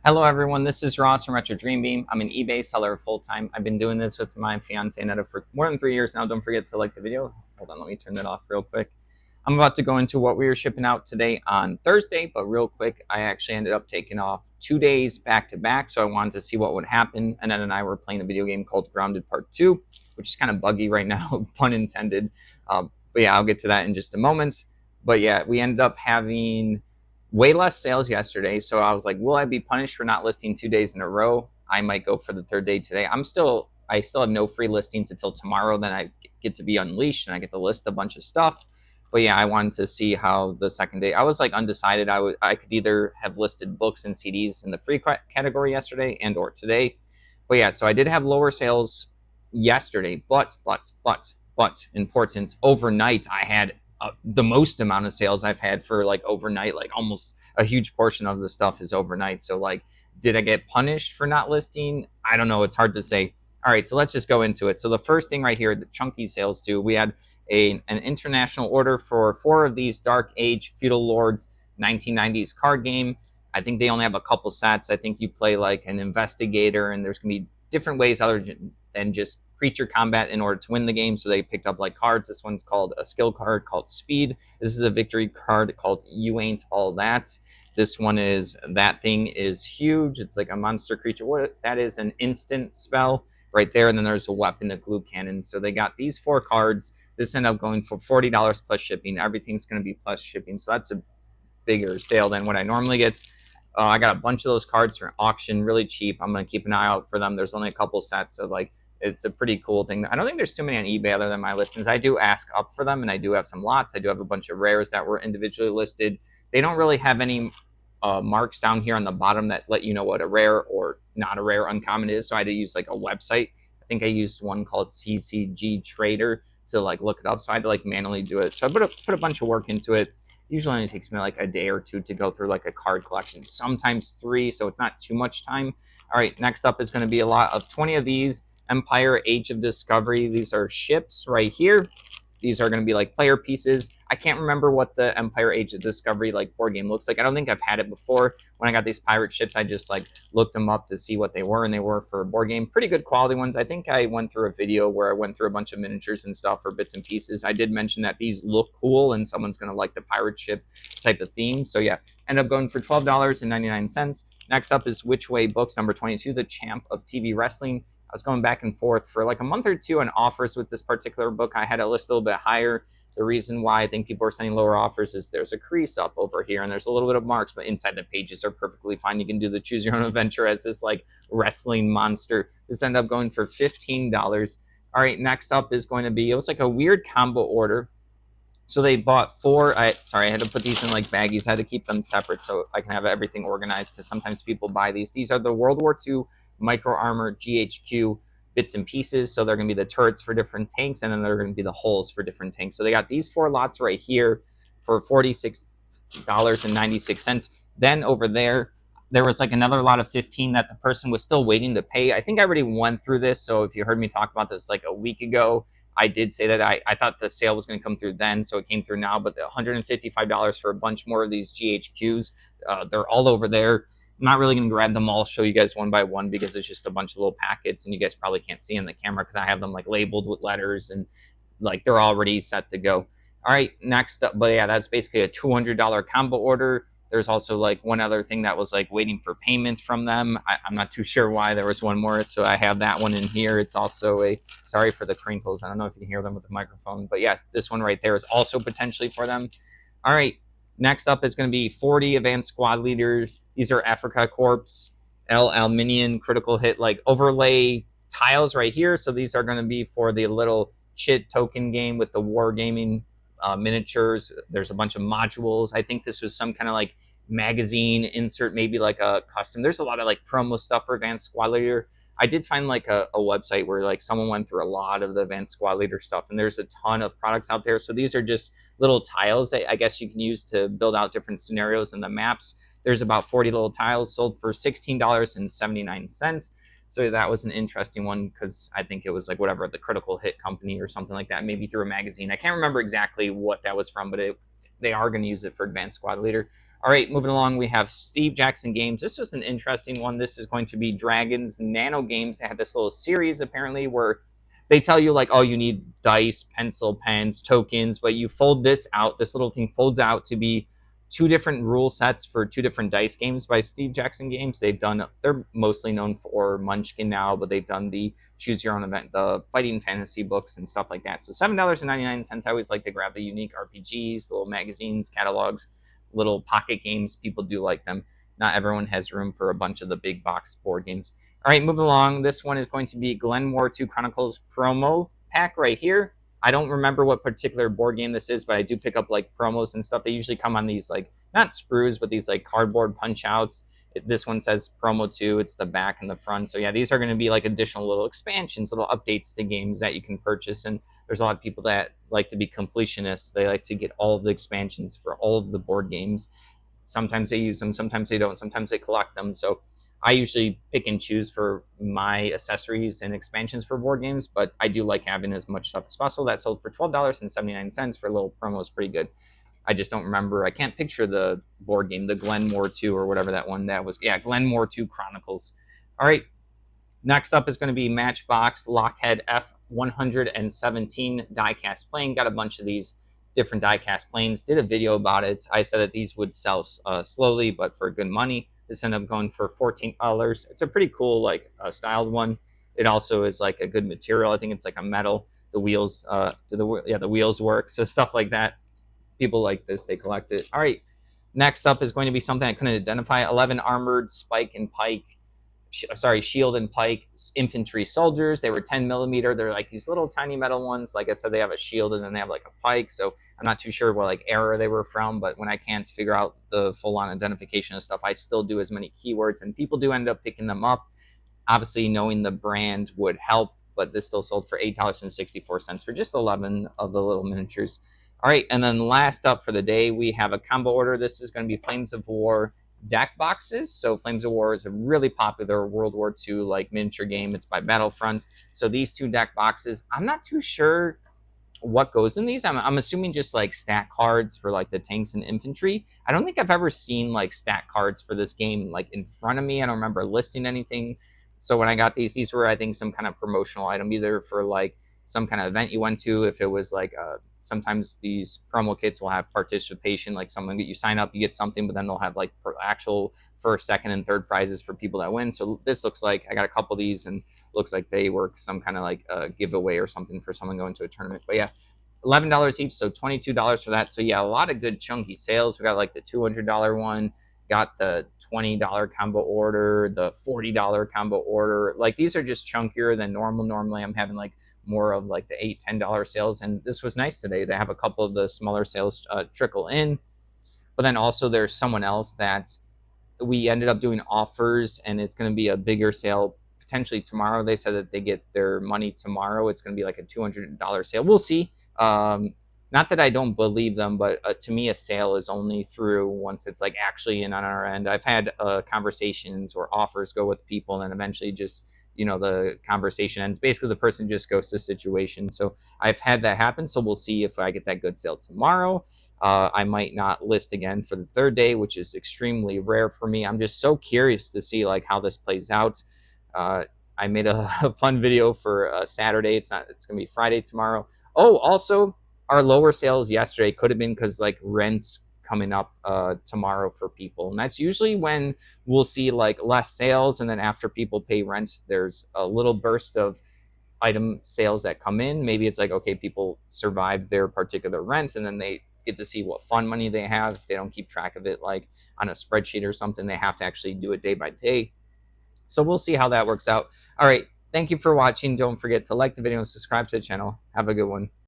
Hello, everyone. This is Ross from Retro Dream Beam. I'm an eBay seller full time. I've been doing this with my fiance Netta for more than 3 years now. Don't forget to like the video. Hold on, let me turn that off real quick. I'm about to go into what we were shipping out today on Thursday, but real quick, I actually ended up taking off 2 days back to back. So I wanted to see what would happen. And then and I were playing a video game called Grounded Part 2, which is kind of buggy right now, pun intended. But yeah, I'll get to that in just a moment. But yeah, we ended up having way less sales yesterday. So I was like, will I be punished for not listing 2 days in a row? I might go for the third day today. I still have no free listings until tomorrow. Then I get to be unleashed and I get to list a bunch of stuff. But yeah, I wanted to see how the second day. I was like undecided. I could either have listed books and CDs in the free category yesterday and or today. But yeah, so I did have lower sales yesterday, but important overnight I had the most amount of sales I've had for like overnight. Like almost a huge portion of the stuff is overnight. So like, did I get punished for not listing? I don't know. It's hard to say. All right, so let's just go into it. So the first thing right here, the chunky sales too. We had an international order for 4 of these Dark Age Feudal Lords 1990s card game. I think they only have a couple sets. I think you play like an investigator, and there's gonna be different ways other than just creature combat in order to win the game. So they picked up like cards. This one's called a skill card called Speed. This is a victory card called You Ain't All That. This one is That Thing Is Huge. It's like a monster creature. What that is, an instant spell right there. And then there's a weapon, a glue cannon. So they got these 4 cards. This ended up going for $40 plus shipping. Everything's going to be plus shipping. So that's a bigger sale than what I normally get. I got a bunch of those cards for auction, really cheap. I'm gonna keep an eye out for them. There's only a couple sets, so like it's a pretty cool thing. I don't think there's too many on eBay other than my listings. I do ask up for them, and I do have some lots. I do have a bunch of rares that were individually listed. They don't really have any marks down here on the bottom that let you know what a rare or not a rare uncommon is. So I had to use like a website. I think I used one called CCG Trader to like look it up. So I had to like manually do it. So I put a bunch of work into it. Usually only takes me like a day or two to go through like a card collection, sometimes 3, so it's not too much time. All right, next up is going to be a lot of 20 of these Empire Age of Discovery. These are ships right here. These are going to be like player pieces. I can't remember what the Empire Age of Discovery like board game looks like. I don't think I've had it before. When I got these pirate ships, I just like looked them up to see what they were, and they were for a board game. Pretty good quality ones. I think I went through a video where I went through a bunch of miniatures and stuff for bits and pieces. I did mention that these look cool, and someone's going to like the pirate ship type of theme. So yeah, end up going for $12.99. Next up is Which Way Books number 22, the champ of TV wrestling. I was going back and forth for like a month or two on offers with this particular book. I had it list a little bit higher. The reason why I think people are sending lower offers is there's a crease up over here and there's a little bit of marks, but inside the pages are perfectly fine. You can do the choose your own adventure as this like wrestling monster. This ended up going for $15. All right, next up is going to be, it was like a weird combo order. So they bought 4. Sorry, I had to put these in like baggies. I had to keep them separate so I can have everything organized because sometimes people buy these. These are the World War II Micro Armor GHQ bits and pieces. So they're going to be the turrets for different tanks, and then they're going to be the hulls for different tanks. So they got these 4 lots right here for $46.96. Then over there was like another lot of 15 that the person was still waiting to pay. I think I already went through this. So if you heard me talk about this like a week ago, I did say that I thought the sale was going to come through then, so it came through now. But the $155 for a bunch more of these GHQs, they're all over there. I'm not really going to grab them all, show you guys one by one because it's just a bunch of little packets, and you guys probably can't see in the camera because I have them like labeled with letters and like they're already set to go. All right, next up, but yeah, that's basically a $200 combo order. There's also like one other thing that was like waiting for payments from them. I'm not too sure why. There was one more, so I have that one in here. It's also a, sorry for the crinkles. I don't know if you can hear them with the microphone, but yeah, this one right there is also potentially for them. All right, next up is going to be 40 advanced squad leaders. These are Africa Corps, El Alminian critical hit like overlay tiles right here. So these are going to be for the little chit token game with the wargaming miniatures. There's a bunch of modules. I think this was some kind of like magazine insert, maybe like a custom. There's a lot of like promo stuff for Advanced Squad Leader. I did find like a website where like someone went through a lot of the Advanced Squad Leader stuff, and there's a ton of products out there. So these are just little tiles that I guess you can use to build out different scenarios in the maps. There's about 40 little tiles sold for $16.79. So that was an interesting one because I think it was like whatever the Critical Hit company or something like that, maybe through a magazine. I can't remember exactly what that was from, but they are going to use it for Advanced Squad Leader. All right, moving along, we have Steve Jackson Games. This was an interesting one. This is going to be Dragons Nano Games. They had this little series apparently where they tell you like, oh, you need dice, pencil, pens, tokens, but you fold this out. This little thing folds out to be two different rule sets for two different dice games by Steve Jackson Games. They're mostly known for Munchkin now, but they've done the Choose Your Own Event, the fighting fantasy books and stuff like that. So $7.99. I always like to grab the unique RPGs, the little magazines, catalogs, little pocket games. People do like them. Not everyone has room for a bunch of the big box board games. All right, moving along. This one is going to be Glenmore 2 Chronicles promo pack right here. I don't remember what particular board game this is, but I do pick up like promos and stuff. They usually come on these like, not sprues, but these like cardboard punch outs. This one says promo 2. It's the back and the front. So yeah, these are going to be like additional little expansions, little updates to games that you can purchase. And there's a lot of people that like to be completionists. They like to get all of the expansions for all of the board games. Sometimes they use them, sometimes they don't, sometimes they collect them. So I usually pick and choose for my accessories and expansions for board games, but I do like having as much stuff as possible. That sold for $12.79 for a little promo is pretty good. I just don't remember. I can't picture the board game, the Glenmore 2 or whatever that one that was. Yeah, Glenmore 2 Chronicles. All right. Next up is going to be Matchbox Lockhead F117 diecast plane. Got a bunch of these different diecast planes. Did a video about it. I said that these would sell slowly, but for good money. This ended up going for $14. It's a pretty cool, like, styled one. It also is like a good material. I think it's like a metal. The wheels, the wheels work. So stuff like that. People like this. They collect it. All right. Next up is going to be something I couldn't identify. 11 armored Spike and Pike. Shield and Pike infantry soldiers. They were 10 millimeter. They're like these little tiny metal ones. Like I said, they have a shield and then they have like a pike. So I'm not too sure what like era they were from, but when I can't figure out the full on identification of stuff, I still do as many keywords and people do end up picking them up. Obviously, knowing the brand would help, but this still sold for $8.64 for just 11 of the little miniatures. All right, and then last up for the day, we have a combo order. This is going to be Flames of War deck boxes. So Flames of War is a really popular World War II like miniature game. It's by Battlefront. So these two deck boxes, I'm not too sure what goes in these. I'm assuming just like stat cards for like the tanks and infantry. I don't think I've ever seen like stat cards for this game like in front of me. I don't remember listing anything. So when I got these were I think some kind of promotional item, either for like some kind of event you went to. If it was like sometimes these promo kits will have participation, like someone you sign up, you get something, but then they'll have like actual first, second, and third prizes for people that win. So this looks like I got a couple of these and looks like they work some kind of like giveaway or something for someone going to a tournament. But yeah, $11 each, so $22 for that. So yeah, a lot of good chunky sales. We got like the $200 one, got the $20 combo order, the $40 combo order. Like these are just chunkier than normal. Normally I'm having like more of like the $8-10 sales, and this was nice today. They have a couple of the smaller sales trickle in, but then also there's someone else that we ended up doing offers, and it's going to be a bigger sale potentially tomorrow. They said that they get their money tomorrow. It's going to be like a $200 sale. We'll see. Not that I don't believe them, but to me, a sale is only through once it's like actually in on our end. I've had conversations or offers go with people, and then eventually just the conversation ends. Basically, the person just goes to the situation. So I've had that happen. So we'll see if I get that good sale tomorrow. I might not list again for the third day, which is extremely rare for me. I'm just so curious to see like how this plays out. I made a fun video for Saturday. It's gonna be Friday tomorrow. Oh, also our lower sales yesterday could have been because like rent's coming up tomorrow for people, and that's usually when we'll see like less sales, and then after people pay rent, there's a little burst of item sales that come in. Maybe it's like, okay, people survive their particular rent, and then they get to see what fund money they have. If they don't keep track of it like on a spreadsheet or something, they have to actually do it day by day. So we'll see how that works out. All right, thank you for watching. Don't forget to like the video and subscribe to the channel. Have a good one.